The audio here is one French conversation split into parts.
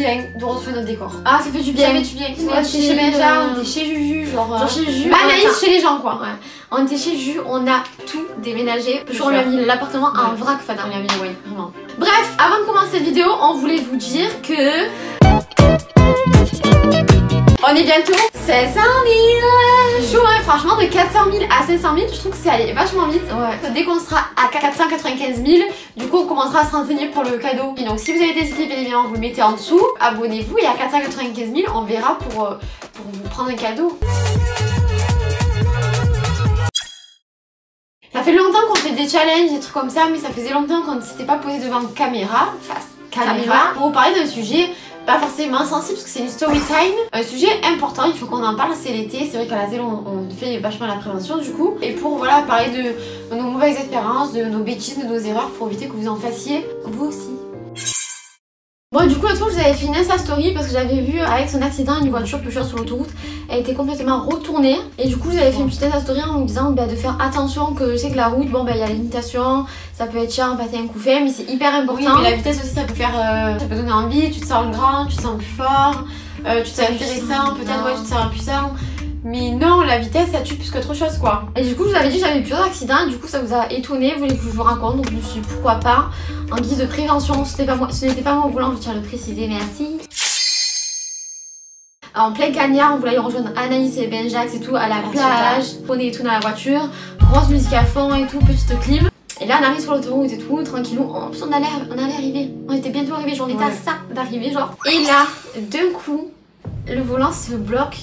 bien de retrouver notre décor. Ah, ça fait du bien. Ça fait du bien. On était chez Benja, on était chez Juju, genre chez Juju. Anaïs chez les gens quoi. Ouais. On était chez Juju, on a tout déménagé. On lui a mis l'appartement en vrac, Fada. On lui a mis, ouais, vraiment. Bref, avant de commencer cette vidéo, on voulait vous dire que... on est bientôt 500 000. Chaud, hein, franchement, de 400 000 à 500 000, je trouve que c'est allé vachement vite. Ouais. Dès qu'on sera à 495 000, du coup, on commencera à se renseigner pour le cadeau. Et donc, si vous avez des idées, bien évidemment, vous le mettez en dessous. Abonnez-vous et à 495 000, on verra pour vous prendre un cadeau. Ça fait longtemps qu'on fait des challenges, des trucs comme ça, mais ça faisait longtemps qu'on ne s'était pas posé devant caméra, face caméra, pour vous parler d'un sujet pas forcément sensible parce que c'est une story time. Un sujet important, il faut qu'on en parle, c'est l'été. C'est vrai qu'à la télé on fait vachement la prévention du coup. Et pour voilà parler de nos mauvaises expériences, de nos bêtises, de nos erreurs pour éviter que vous en fassiez vous aussi. Bon, du coup, l'autre fois, je vous avais fait une Insta story parce que j'avais vu avec son accident une voiture pêcheuse sur l'autoroute. Elle était complètement retournée. Et du coup, je vous avais fait une petite Insta story en me disant de faire attention, que je sais que la route, bon, il y a les limitations, ça peut être chiant, passer un coup fait, mais c'est hyper important. Oui, mais la vitesse aussi, ça peut faire. Ça peut donner envie, tu te sens grand, tu te sens plus fort, tu te sens intéressant, peut-être, ouais, tu te sens impuissant. Mais non, la vitesse ça tue plus qu'autre chose quoi. Et du coup je vous avais dit que j'avais eu plusieurs accidents, du coup ça vous a étonné, vous voulez que je vous raconte, donc je me suis dit pourquoi pas. En guise de prévention, ce n'était pas moi au volant, je tiens à le préciser, merci. En plein cagnard, on voulait rejoindre Anaïs et Benjax et tout à la plage, on est tout dans la voiture, grosse musique à fond et tout, petite clim. Et là on arrive sur l'autoroute et tout, tranquillou, en plus on allait arriver, on était bientôt arrivé, genre on était à ça d'arriver genre. Et là, d'un coup, le volant se bloque.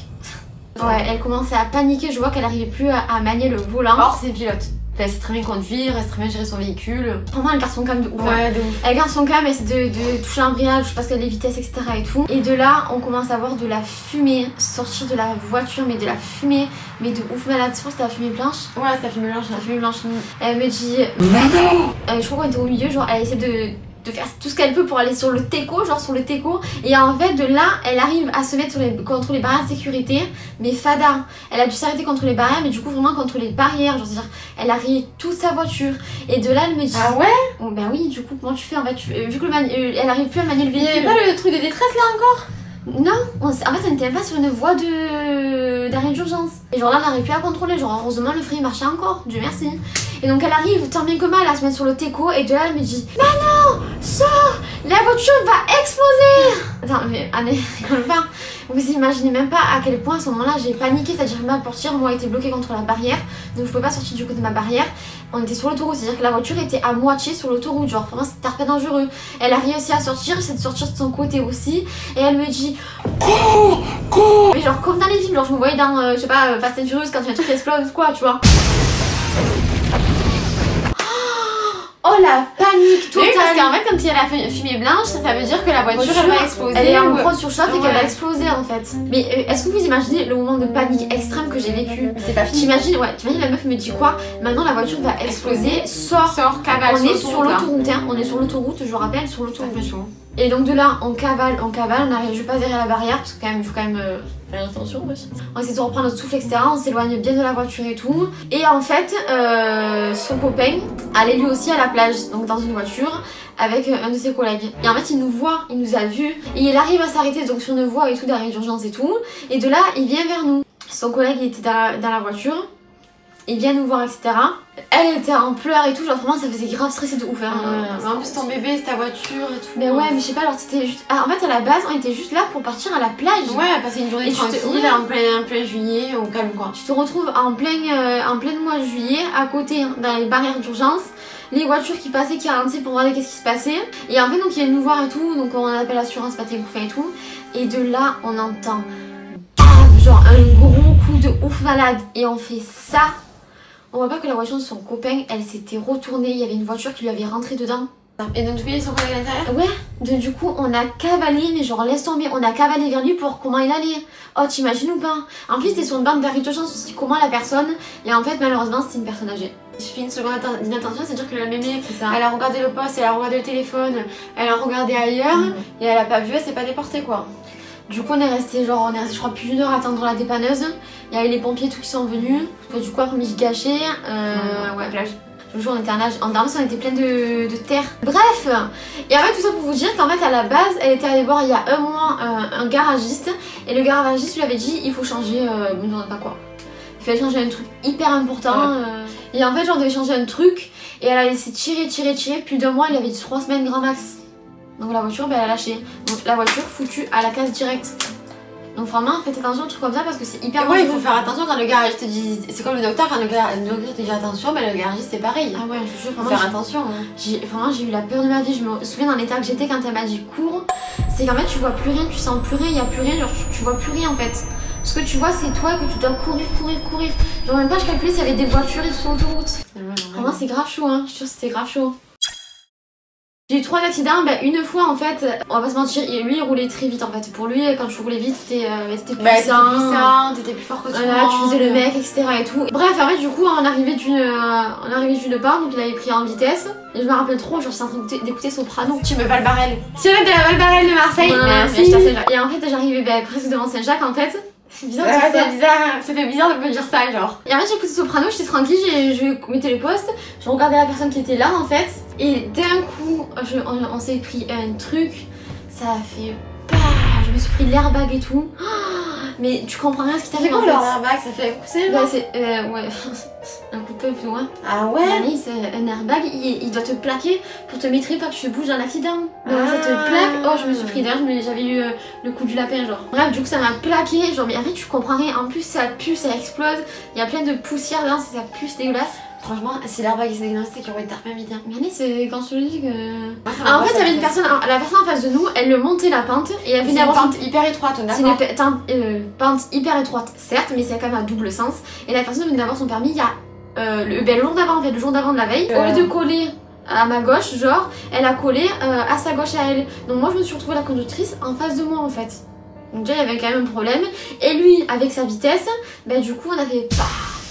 Ouais, elle commençait à paniquer, je vois qu'elle n'arrivait plus à manier le volant. Or, c'est pilote. Elle sait très bien conduire, elle sait très bien gérer son véhicule. Vraiment, elle garde son calme de ouf. Ouais, de ouf. Elle garde son calme, elle essaie de toucher l'embrayage parce qu'elle a les vitesses, etc. et tout. Et de là, on commence à voir de la fumée sortir de la voiture, mais de la fumée, mais de ouf malade. Je pense que c'était la fumée blanche. Ouais, c'est la fumée blanche. La fumée blanche. Elle me dit. Je crois qu'on était au milieu, genre, elle essaie de faire tout ce qu'elle peut pour aller sur le teco, genre sur le teco. Et en fait de là elle arrive à se mettre contre les barrières de sécurité. Mais Fada, elle a dû s'arrêter contre les barrières, mais du coup vraiment contre les barrières, genre c'est-à-dire elle a rayé toute sa voiture. Et de là elle me dit ah ouais oh, ben oui, du coup comment tu fais en fait vu que elle arrive plus à manier le véhicule. Il n'y avait pas le truc de détresse là encore? Non, en fait on n'était même pas sur une voie d'arrêt d'urgence. Et genre là on n'arrive plus à contrôler, genre heureusement le frein marchait encore, Dieu merci. Et donc elle arrive tant bien que mal à se mettre sur le teco et de là elle me dit Manon, sors, la voiture va exploser. Attends mais rigole pas. Vous imaginez même pas à quel point à ce moment là j'ai paniqué, c'est-à-dire que ma portière moi était bloquée contre la barrière. Donc je pouvais pas sortir du côté de ma barrière. On était sur l'autoroute, c'est-à-dire que la voiture était à moitié sur l'autoroute, genre vraiment c'était très dangereux. Elle a réussi à sortir, j'essaie de sortir de son côté aussi. Et elle me dit cours. Mais genre comme dans les films, genre je me voyais dans je sais pas Fast and Furious quand il y a un truc qui explose quoi tu vois. Oh la panique totale. Oui, parce qu'en fait quand il y a la fumée blanche ça veut dire que la voiture elle va exploser. Elle est en gros surchauffe et qu'elle va exploser en fait. Mais est-ce que vous imaginez le moment de panique extrême que j'ai vécu? C'est pas fini. T'imagines la meuf me dit quoi? Maintenant la voiture va exploser, sors, cavale. On est sur l'autoroute hein, on est sur l'autoroute, je vous rappelle, sur l'autoroute. Et donc de là on cavale, on n'arrive pas derrière la barrière parce que il faut quand même faire attention aussi. On essaie de reprendre notre souffle etc, on s'éloigne bien de la voiture et tout. Et en fait son copain allait lui aussi à la plage, donc dans une voiture avec un de ses collègues. Et en fait il nous voit, il nous a vus et il arrive à s'arrêter donc sur une voie et tout d'arrêt d'urgence et tout. Et de là il vient vers nous. Son collègue était dans la voiture. Il vient nous voir, etc. Elle était en pleurs et tout, genre vraiment ça faisait grave stressé de ouf. Hein. En plus ton bébé, c'est ta voiture et tout. Mais ouais, mais je sais pas, alors c'était juste. Ah, en fait à la base on était juste là pour partir à la plage. Ouais, passer une journée tranquille en plein juillet, au calme quoi. Tu te retrouves en plein mois de juillet, à côté, dans les barrières d'urgence. Les voitures qui passaient, qui ralentissaient pour voir qu'est-ce qui se passait. Et en fait donc ils viennent nous voir et tout, donc on appelle l'assurance, pâté bouffin et tout. Et de là on entend genre un gros coup de ouf malade. Et on fait ça. On voit pas que la voiture de son copain, elle s'était retournée, il y avait une voiture qui lui avait rentré dedans. Et donc du coup il y a son collègue à l'intérieur? Ouais, donc du coup on a cavalé, mais genre laisse tomber, on a cavalé vers lui pour comment il allait. Oh t'imagines ou pas? En plus t'es sur une bande d'arrêt d'urgence aussi, comment la personne, et en fait malheureusement c'était une personne âgée. Il suffit une seconde d'inattention, c'est-à-dire que la mémé, elle a regardé le poste, elle a regardé le téléphone, elle a regardé ailleurs, et elle a pas vu, elle s'est pas déportée quoi. Du coup on est resté je crois plus d'une heure à attendre la dépanneuse. Il y avait les pompiers tout qui sont venus. Du coup après-midi gâché. Ouais, plage. Je vous jure, on était en Darnos, on était plein de terre. Bref, et en fait tout ça pour vous dire qu'en fait à la base elle était allée voir il y a un mois un garagiste. Et le garagiste lui avait dit il faut changer, non pas quoi. Il fallait changer un truc hyper important. Et en fait genre on devait changer un truc. Et elle a laissé tirer, plus d'un mois, il avait dit 3 semaines grand max. Donc la voiture, ben, elle a lâché. Donc la voiture foutue à la casse directe. Donc vraiment, faites attention aux trucs comme ça parce que c'est hyper dangereux. Ouais, il faut faire attention quand le garagiste te dit... C'est comme le docteur, quand le docteur te dit attention, ben le garagiste c'est pareil. Ah ouais, je jure, faut faire attention. Vraiment, j'ai eu la peur de ma vie. Je me souviens dans l'état que j'étais quand elle m'a dit cours. C'est qu'en fait, tu vois plus rien, tu sens plus rien, il n'y a plus rien, genre tu vois plus rien en fait. Ce que tu vois, c'est toi que tu dois courir. Genre même pas, je calculais s'il y avait des voitures et tout sur l'autoroute. Vraiment, c'est grave chaud, hein. Je suis sûre que c'était grave chaud. J'ai eu 3 accidents, bah, une fois en fait, on va pas se mentir, lui il roulait très vite en fait. Pour lui, quand tu roulais vite, c'était puissant, t'étais plus fort que toi. Voilà, tu faisais le mec, etc. et tout. Bref, en fait, du coup, on arrivait d'une part, donc il avait pris en vitesse. Et je me rappelle trop, genre, j'étais en train d'écouter Soprano. Tu me Valbarel. C'est vrai, de la Valbarel de Marseille. Merci. Et en fait, j'arrivais bah, presque devant Saint-Jacques en fait. C'est bizarre de dire ça. Ça fait bizarre de me dire ça, genre. Et en fait, j'ai écouté Soprano, j'étais tranquille, je mettais le poste, je regardais la personne qui était là en fait. Et d'un coup, on s'est pris un truc, ça a fait bah, je me suis pris l'airbag et tout. Mais tu comprends rien ce qui t'arrive en fait. C'est quoi l'airbag? Ça fait pousser bah, c'est ouais, un coup de peu plus loin. Ah ouais? C'est un airbag, il doit te plaquer pour te mettre pas que tu bouges dans l'accident. Donc ça te plaque. Oh, je me suis pris d'ailleurs, j'avais eu le coup du lapin genre. Bref, du coup ça m'a plaqué, genre mais en fait tu comprends rien. En plus ça pue, ça explose, il y a plein de poussière dedans, ça pue, c'est dégueulasse. Franchement, si l'airbag s'est dégueulasse, c'est qu'il y aurait une tarpin vite. Mais Annie, c'est quand je te dis que... Ah, en fait, il y avait une personne, la personne en face de nous, elle le montait la pente et elle venait avoir une pente hyper étroite, d'accord. C'est une pente hyper étroite, certes, mais c'est quand même à double sens. Et la personne venait d'avoir son permis il y a le jour d'avant, en fait, le jour d'avant de la veille. Au lieu de coller à ma gauche, genre, elle a collé à sa gauche à elle. Donc moi, je me suis retrouvée la conductrice en face de moi, en fait. Donc déjà, il y avait quand même un problème. Et lui, avec sa vitesse, ben du coup, on avait...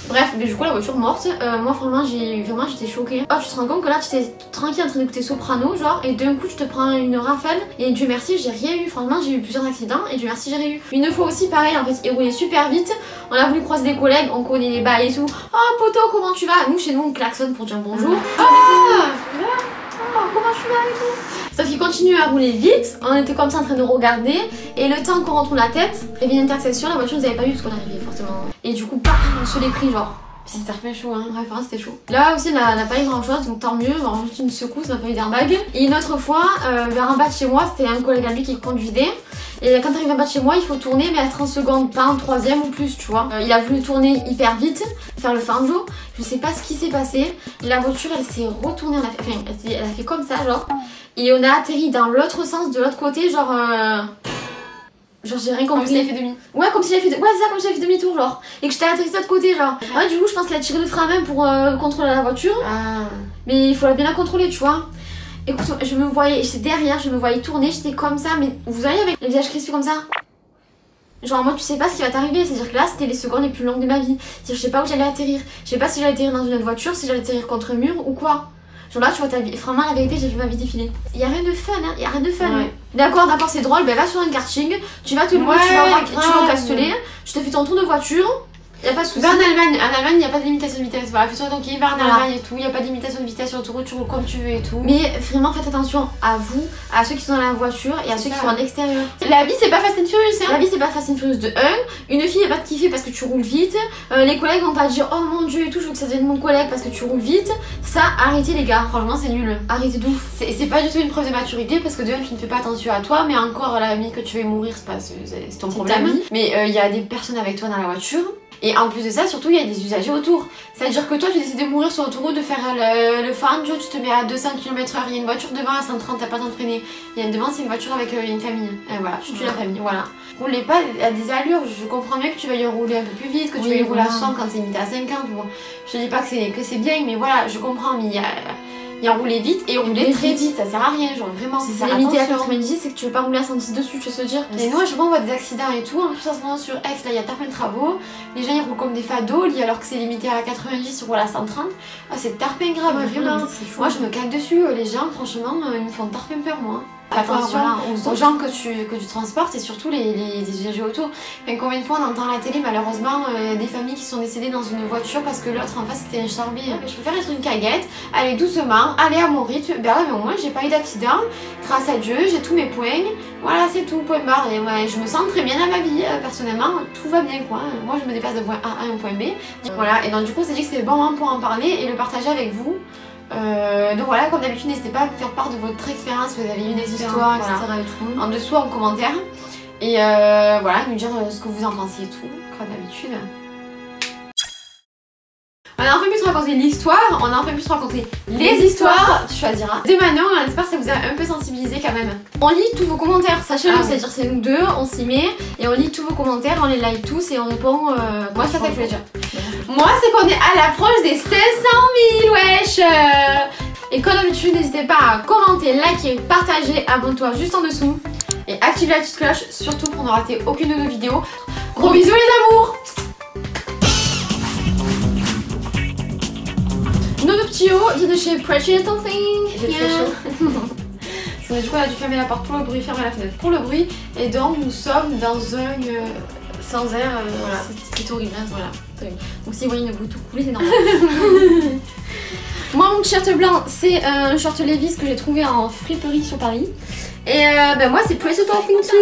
Bref, mais du coup la voiture morte, moi vraiment j'étais choquée. Oh, tu te rends compte que là tu étais tranquille en train d'écouter Soprano genre et d'un coup tu te prends une rafale et Dieu merci j'ai rien eu, franchement j'ai eu plusieurs accidents et Dieu merci j'ai rien eu. Une fois aussi pareil en fait, il roulait super vite, on a voulu croiser des collègues, on connaît les bails et tout. Oh poto comment tu vas? Nous chez nous on klaxonne pour dire bonjour. Comment tu vas et tout. Sauf qu'il continue à rouler vite, on était comme ça en train de regarder et le temps qu'on retourne la tête, il y avait une intersection, la voiture nous avait pas vu parce qu'on arrivait fortement. Et du coup, bam, on se l'est pris genre. C'était très chaud hein. Bref, hein, c'était chaud. Là aussi, on n'a pas eu grand chose, donc tant mieux, on a juste une secousse, on n'a pas eu d'airbag. Et une autre fois, vers un bas de chez moi, c'était un collègue à lui qui conduisait. Et quand t'arrives en bas de chez moi, il faut tourner mais à 30 secondes, pas en troisième ou plus, tu vois. Il a voulu tourner hyper vite, faire le fanjo. Je sais pas ce qui s'est passé. La voiture, elle s'est retournée, elle a fait comme ça, genre. Et on a atterri dans l'autre sens, de l'autre côté, genre... Genre j'ai rien compris. Comme si elle fait demi. Ouais, comme si elle fait... Ouais, c'est ça, comme si elle fait demi-tour, genre. Et que j'étais atterri de l'autre côté, genre. Ouais, du coup, je pense qu'elle a tiré le frein à main pour contrôler la voiture. Mais il faut bien la contrôler, tu vois. Écoute, je me voyais, j'étais derrière, je me voyais tourner, j'étais comme ça, mais vous voyez avec le visage crispé comme ça. Genre moi tu sais pas ce qui va t'arriver, c'est-à-dire que là c'était les secondes les plus longues de ma vie. C'est-à-dire je sais pas où j'allais atterrir, je sais pas si j'allais atterrir dans une autre voiture, si j'allais atterrir contre un mur ou quoi. Genre là tu vois ta vie, vraiment la vérité j'ai vu ma vie défiler. Y a rien de fun hein, y a rien de fun. Ouais. D'accord c'est drôle, ben va sur un karting, tu vas te louer, tu vas au Castellet, je te fais ton tour de voiture. Y'a pas de soucis. Va en Allemagne, il n'y a pas de limitation de vitesse. Voilà, fais-toi donc il va en Allemagne et tout, il n'y a pas de limitation de vitesse sur l'autoroute, tu roules comme tu veux et tout. Mais vraiment faites attention à vous, à ceux qui sont dans la voiture et à ceux qui sont en extérieur. La vie c'est pas Fast and Furious hein. La vie c'est pas Fast and Furious de 1. Une fille elle va te kiffer parce que tu roules vite. Les collègues vont pas dire oh mon dieu et tout, je veux que ça devienne mon collègue parce que tu roules vite. Ça, arrêtez les gars, franchement c'est nul. Arrêtez d'ouf. C'est pas du tout une preuve de maturité parce que de 1 tu ne fais pas attention à toi, mais encore à la limite que tu vais mourir, c'est ton problème. Mais il y a des personnes avec toi dans la voiture. Et en plus de ça, surtout, il y a des usagers autour. C'est-à-dire que toi, tu décides de mourir sur l'autoroute, de faire le fanjo, tu te mets à 200 km/h, il y a une voiture devant à 130, t'as pas le temps de freiner. Il y a une devant, c'est une voiture avec une famille. Et voilà, tu tues la famille, voilà. Roulez pas à des allures, je comprends bien que tu veuilles rouler un peu plus vite, que tu veuilles rouler à 100 quand c'est limité à 50. Bon, je te dis pas que c'est bien, mais voilà, je comprends, mais il y a rouler vite et rouler très vite, ça sert à rien, genre vraiment. Si c'est limité à 90, c'est que tu veux pas rouler à 110 dessus, tu veux se dire. Et moi, je vois des accidents et tout. En plus, en ce moment sur Aix, là, il y a plein de travaux. Les gens ils roulent comme des fados, alors que c'est limité à 90, ils roulent à 130. Ah, c'est tarpin grave, vraiment. Moi, je me cague dessus. Les gens, franchement, ils me font tarpin peur, moi. attention aux gens que tu transportes et surtout les usagers autour. Enfin, combien de fois on entend à la télé malheureusement des familles qui sont décédées dans une voiture parce que l'autre en face c'était un charbier. Je préfère être une caguette, aller doucement, aller à mon rythme. Ben là, mais au moins j'ai pas eu d'accident, grâce à Dieu, j'ai tous mes points. Voilà, c'est tout, point barre. Et ouais, je me sens très bien dans ma vie, personnellement, tout va bien quoi. Moi je me déplace d'un point A à un point B. Voilà, et donc du coup on s'est dit que c'était le bon moment pour en parler et le partager avec vous. Donc voilà, comme d'habitude, n'hésitez pas à me faire part de votre expérience, vous avez eu des histoires, etc. et tout. En dessous en commentaire. Et voilà, nous dire ce que vous en pensez et tout, comme d'habitude. On a enfin pu te raconter l'histoire, on a enfin pu te raconter les histoires, tu choisiras. De Manon, on espère que ça vous a un peu sensibilisé quand même. On lit tous vos commentaires, sachez-le, c'est-à-dire c'est nous deux, on s'y met et on lit tous vos commentaires, on les like tous et on répond. Moi, c'est ça que je voulais dire. Moi, c'est qu'on est à l'approche des 500 000, wesh. Et comme d'habitude, n'hésitez pas à commenter, liker, partager, abonne-toi juste en dessous. Et activez la petite cloche, surtout pour ne rater aucune de nos vidéos. Gros bisous les amours. Notre petit haut vient de chez Pretty Little Thing. J'ai très chaud. Du coup, on a dû fermer la porte pour le bruit, fermer la fenêtre pour le bruit. Et donc, nous sommes dans un sans air. Voilà. C'est horrible, hein, voilà. Donc, si vous voyez une goutte coulée, c'est normal. Moi, mon t-shirt blanc, c'est un short Levi's que j'ai trouvé en friperie sur Paris. Et ben moi, c'est Pretty Little Thing too.